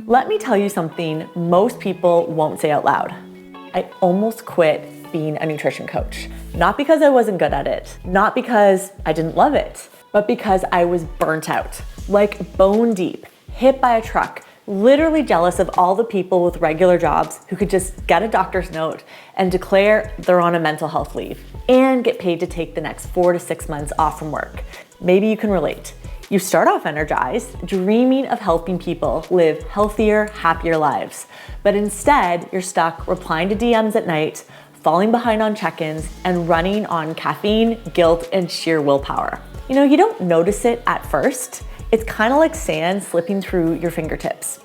Let me tell you something most people won't say out loud. I almost quit being a nutrition coach. Not because I wasn't good at it, not because I didn't love it, but because I was burnt out, like bone deep, hit by a truck, literally jealous of all the people with regular jobs who could just get a doctor's note and declare they're on a mental health leave and get paid to take the next 4 to 6 months off from work. Maybe you can relate. You start off energized, dreaming of helping people live healthier, happier lives. But instead, you're stuck replying to DMs at night, falling behind on check-ins, and running on caffeine, guilt, and sheer willpower. You don't notice it at first. It's kind of like sand slipping through your fingertips.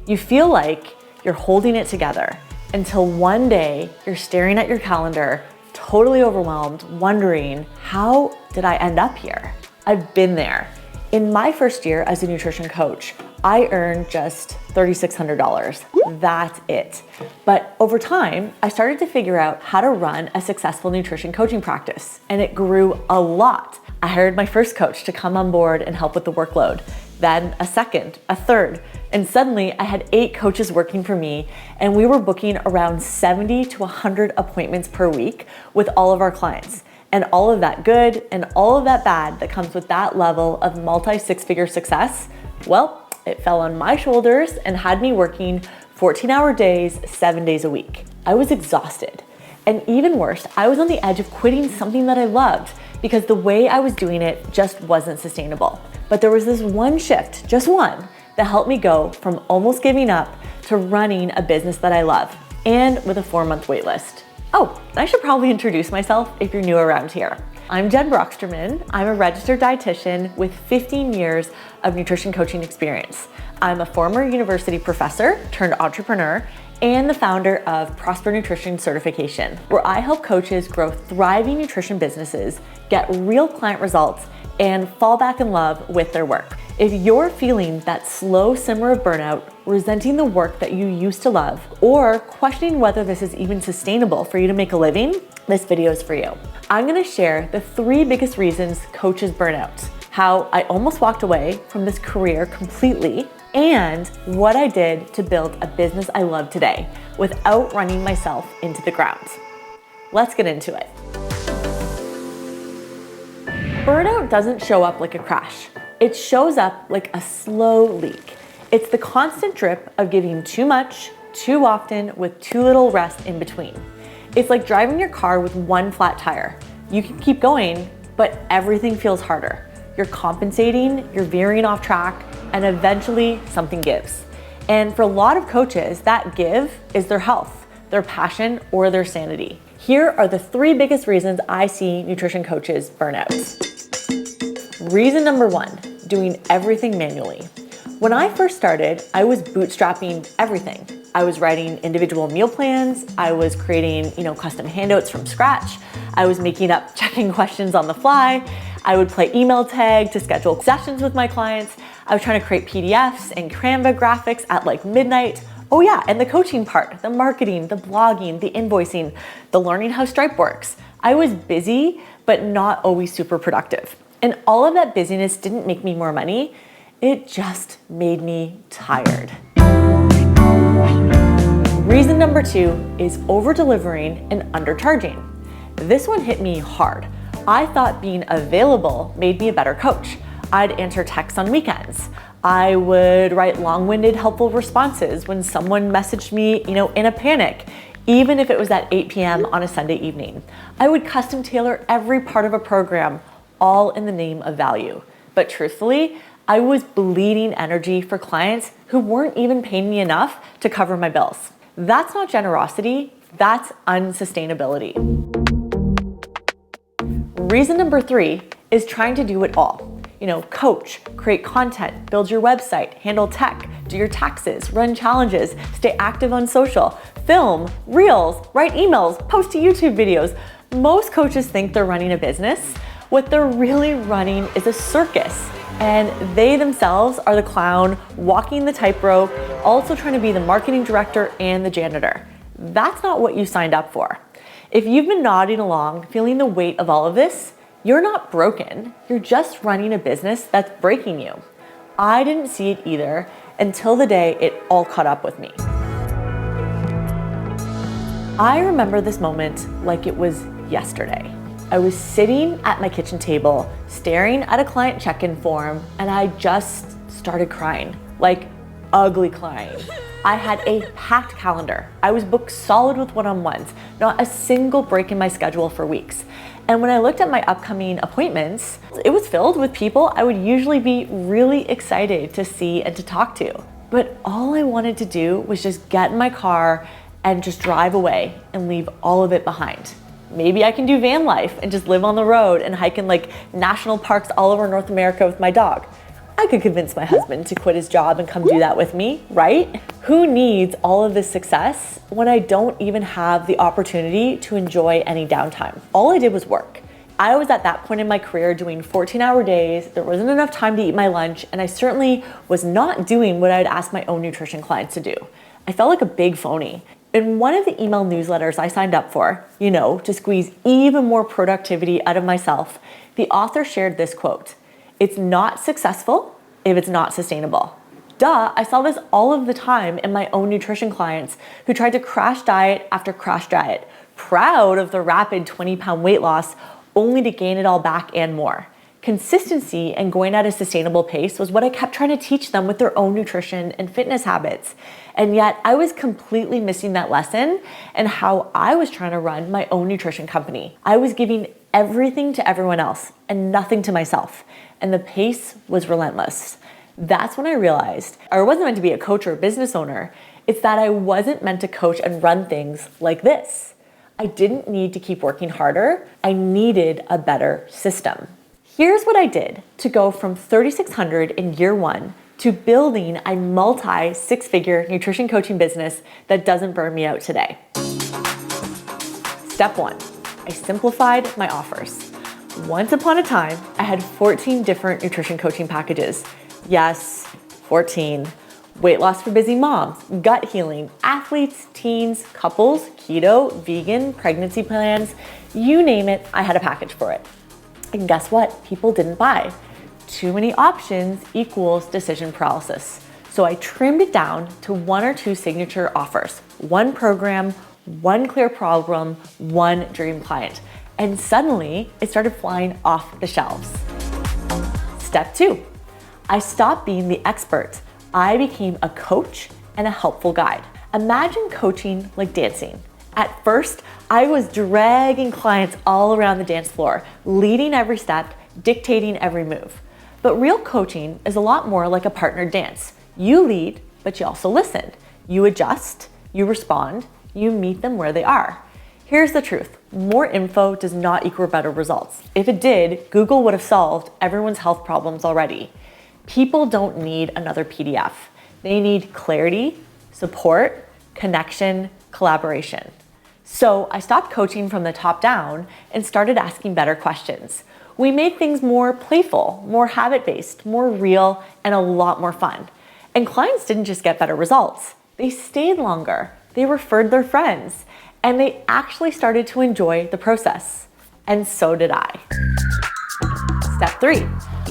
You feel like you're holding it together until one day you're staring at your calendar, totally overwhelmed, wondering, how did I end up here? I've been there. In my first year as a nutrition coach, I earned just $3,600. That's it. But over time, I started to figure out how to run a successful nutrition coaching practice, and it grew a lot. I hired my first coach to come on board and help with the workload, then a second, a third, and suddenly I had 8 coaches working for me, and we were booking around 70 to 100 appointments per week with all of our clients. And all of that good and all of that bad that comes with that level of multi-six-figure success, well, it fell on my shoulders and had me working 14-hour days, 7 days a week. I was exhausted. And even worse, I was on the edge of quitting something that I loved because the way I was doing it just wasn't sustainable. But there was this one shift, just one, that helped me go from almost giving up to running a business that I love, and with a 4-month wait list. Oh, I should probably introduce myself if you're new around here. I'm Jen Broxterman. I'm a registered dietitian with 15 years of nutrition coaching experience. I'm a former university professor turned entrepreneur and the founder of Prosper Nutrition Certification, where I help coaches grow thriving nutrition businesses, get real client results, and fall back in love with their work. If you're feeling that slow simmer of burnout, resenting the work that you used to love, or questioning whether this is even sustainable for you to make a living, this video is for you. I'm gonna share the 3 biggest reasons coaches burn out, how I almost walked away from this career completely, and what I did to build a business I love today without running myself into the ground. Let's get into it. Burnout doesn't show up like a crash. It shows up like a slow leak. It's the constant drip of giving too much, too often, with too little rest in between. It's like driving your car with one flat tire. You can keep going, but everything feels harder. You're compensating, you're veering off track, and eventually something gives. And for a lot of coaches, that give is their health, their passion, or their sanity. Here are the 3 biggest reasons I see nutrition coaches burn out. Reason number 1, doing everything manually. When I first started, I was bootstrapping everything. I was writing individual meal plans. I was creating, custom handouts from scratch. I was making up checking questions on the fly. I would play email tag to schedule sessions with my clients. I was trying to create PDFs and Canva graphics at like midnight. Oh yeah, and the coaching part, the marketing, the blogging, the invoicing, the learning how Stripe works. I was busy, but not always super productive. And all of that busyness didn't make me more money. It just made me tired. Reason number 2 is over-delivering and undercharging. This one hit me hard. I thought being available made me a better coach. I'd answer texts on weekends. I would write long-winded, helpful responses when someone messaged me, in a panic, even if it was at 8 p.m. on a Sunday evening. I would custom tailor every part of a program, all in the name of value. But truthfully, I was bleeding energy for clients who weren't even paying me enough to cover my bills. That's not generosity, that's unsustainability. Reason number 3 is trying to do it all. Coach, create content, build your website, handle tech, do your taxes, run challenges, stay active on social, film, reels, write emails, post to YouTube videos. Most coaches think they're running a business. What they're really running is a circus, and they themselves are the clown walking the tightrope, also trying to be the marketing director and the janitor. That's not what you signed up for. If you've been nodding along, feeling the weight of all of this, you're not broken. You're just running a business that's breaking you. I didn't see it either, until the day it all caught up with me. I remember this moment like it was yesterday. I was sitting at my kitchen table, staring at a client check-in form, and I just started crying, like ugly crying. I had a packed calendar. I was booked solid with one-on-ones, not a single break in my schedule for weeks. And when I looked at my upcoming appointments, it was filled with people I would usually be really excited to see and to talk to. But all I wanted to do was just get in my car and just drive away and leave all of it behind. Maybe I can do van life and just live on the road and hike in like national parks all over North America with my dog. I could convince my husband to quit his job and come do that with me, right? Who needs all of this success when I don't even have the opportunity to enjoy any downtime? All I did was work. I was at that point in my career doing 14-hour days, there wasn't enough time to eat my lunch, and I certainly was not doing what I'd asked my own nutrition clients to do. I felt like a big phony. In one of the email newsletters I signed up for, to squeeze even more productivity out of myself, the author shared this quote: "It's not successful if it's not sustainable." Duh, I saw this all of the time in my own nutrition clients who tried to crash diet after crash diet, proud of the rapid 20-pound weight loss, only to gain it all back and more. Consistency and going at a sustainable pace was what I kept trying to teach them with their own nutrition and fitness habits. And yet I was completely missing that lesson and how I was trying to run my own nutrition company. I was giving everything to everyone else and nothing to myself. And the pace was relentless. That's when I realized I wasn't meant to be a coach or a business owner. It's that I wasn't meant to coach and run things like this. I didn't need to keep working harder. I needed a better system. Here's what I did to go from 3,600 in year one to building a multi-six-figure nutrition coaching business that doesn't burn me out today. Step one, I simplified my offers. Once upon a time, I had 14 different nutrition coaching packages. Yes, 14. Weight loss for busy moms, gut healing, athletes, teens, couples, keto, vegan, pregnancy plans, you name it, I had a package for it. And guess what? People didn't buy. Too many options equals decision paralysis. So I trimmed it down to one or two signature offers, one program, one clear problem, one dream client. And suddenly it started flying off the shelves. Step two, I stopped being the expert. I became a coach and a helpful guide. Imagine coaching like dancing. At first, I was dragging clients all around the dance floor, leading every step, dictating every move. But real coaching is a lot more like a partnered dance. You lead, but you also listen. You adjust, you respond, you meet them where they are. Here's the truth. More info does not equal better results. If it did, Google would have solved everyone's health problems already. People don't need another PDF. They need clarity, support, connection, collaboration. So I stopped coaching from the top down and started asking better questions. We made things more playful, more habit-based, more real, and a lot more fun. And clients didn't just get better results. They stayed longer, they referred their friends, and they actually started to enjoy the process. And so did I. Step three,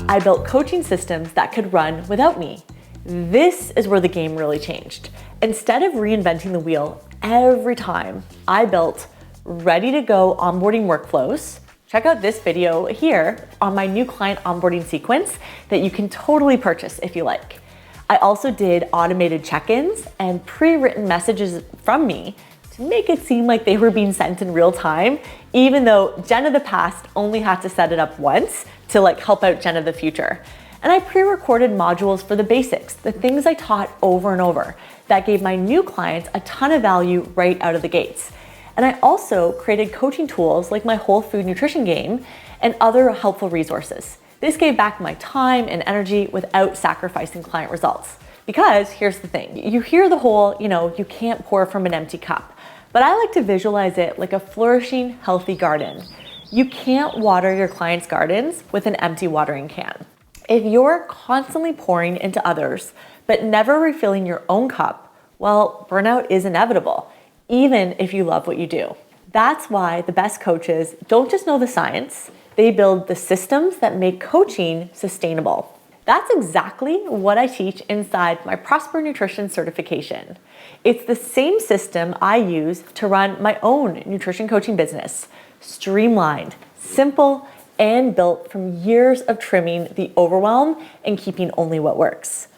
I built coaching systems that could run without me. This is where the game really changed. Instead of reinventing the wheel every time, I built ready-to-go onboarding workflows. Check out this video here on my new client onboarding sequence that you can totally purchase if you like. I also did automated check-ins and pre-written messages from me to make it seem like they were being sent in real time, even though Jen of the past only had to set it up once to help out Jen of the future. And I pre-recorded modules for the basics, the things I taught over and over that gave my new clients a ton of value right out of the gates. And I also created coaching tools like my whole food nutrition game and other helpful resources. This gave back my time and energy without sacrificing client results. Because here's the thing, you hear the whole, you can't pour from an empty cup, but I like to visualize it like a flourishing, healthy garden. You can't water your clients' gardens with an empty watering can. If you're constantly pouring into others, but never refilling your own cup, well, burnout is inevitable, even if you love what you do. That's why the best coaches don't just know the science, they build the systems that make coaching sustainable. That's exactly what I teach inside my Prosper Nutrition certification. It's the same system I use to run my own nutrition coaching business, streamlined, simple, and built from years of trimming the overwhelm and keeping only what works.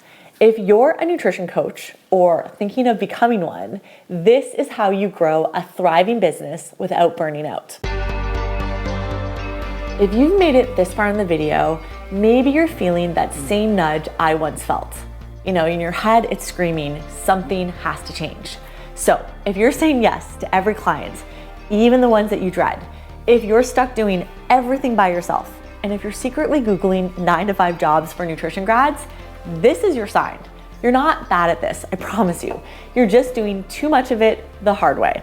If you're a nutrition coach or thinking of becoming one, this is how you grow a thriving business without burning out. If you've made it this far in the video, maybe you're feeling that same nudge I once felt. You know, in your head, it's screaming, something has to change. So if you're saying yes to every client, even the ones that you dread, if you're stuck doing everything by yourself, and if you're secretly Googling 9-to-5 jobs for nutrition grads, this is your sign. You're not bad at this, I promise you. You're just doing too much of it the hard way.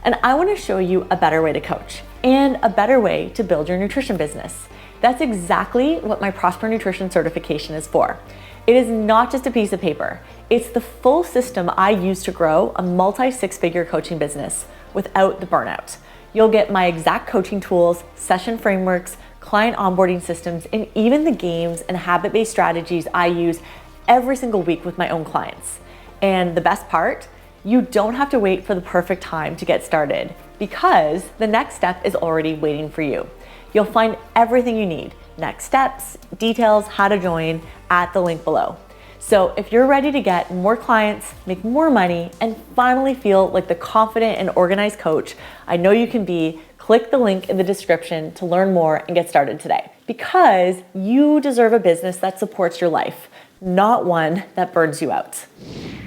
And I want to show you a better way to coach and a better way to build your nutrition business. That's exactly what my Prosper Nutrition certification is for. It is not just a piece of paper. It's the full system I use to grow a multi-six-figure coaching business without the burnout. You'll get my exact coaching tools, session frameworks, client onboarding systems, and even the games and habit-based strategies I use every single week with my own clients. And the best part, you don't have to wait for the perfect time to get started because the next step is already waiting for you. You'll find everything you need, next steps, details, how to join at the link below. So if you're ready to get more clients, make more money, and finally feel like the confident and organized coach I know you can be, click the link in the description to learn more and get started today. Because you deserve a business that supports your life, not one that burns you out.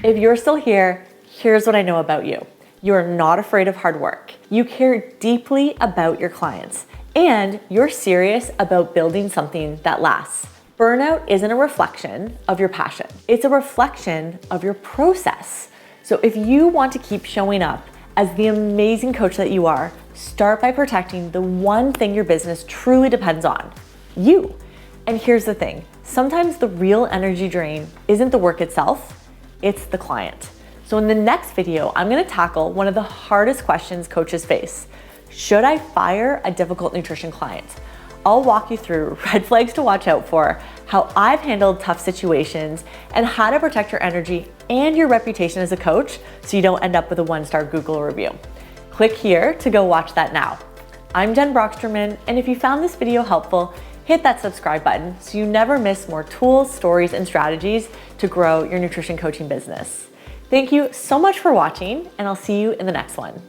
If you're still here, here's what I know about you. You're not afraid of hard work. You care deeply about your clients, and you're serious about building something that lasts. Burnout isn't a reflection of your passion. It's a reflection of your process. So if you want to keep showing up as the amazing coach that you are, start by protecting the one thing your business truly depends on, you. And here's the thing, sometimes the real energy drain isn't the work itself, it's the client. So in the next video, I'm gonna tackle one of the hardest questions coaches face. Should I fire a difficult nutrition client? I'll walk you through red flags to watch out for, how I've handled tough situations, and how to protect your energy and your reputation as a coach so you don't end up with a 1-star Google review. Click here to go watch that now. I'm Jen Broxterman, and if you found this video helpful, hit that subscribe button so you never miss more tools, stories, and strategies to grow your nutrition coaching business. Thank you so much for watching, and I'll see you in the next one.